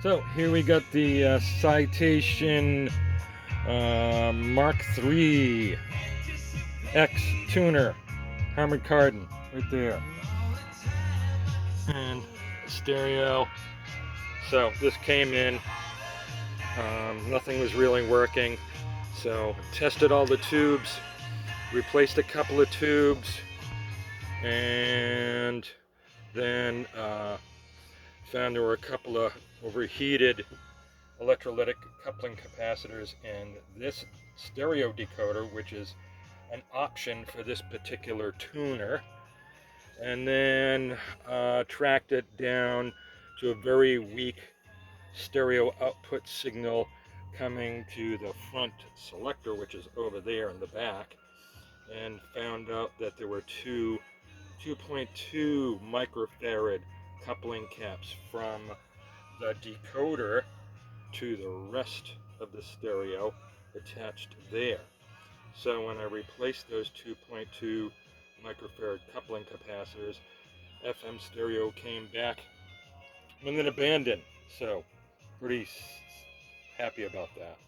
So here we got the Citation Mark III X tuner, Harman Kardon, right there, and stereo. So this came in, nothing was really working, so tested all the tubes, replaced a couple of tubes, and then found there were a couple of overheated electrolytic coupling capacitors in this stereo decoder, which is an option for this particular tuner, and then tracked it down to a very weak stereo output signal coming to the front selector, which is over there in the back, and found out that there were two 2.2 microfarad coupling caps from the decoder to the rest of the stereo attached there. So when I replaced those 2.2 microfarad coupling capacitors, FM stereo came back with an abandon. So pretty happy about that.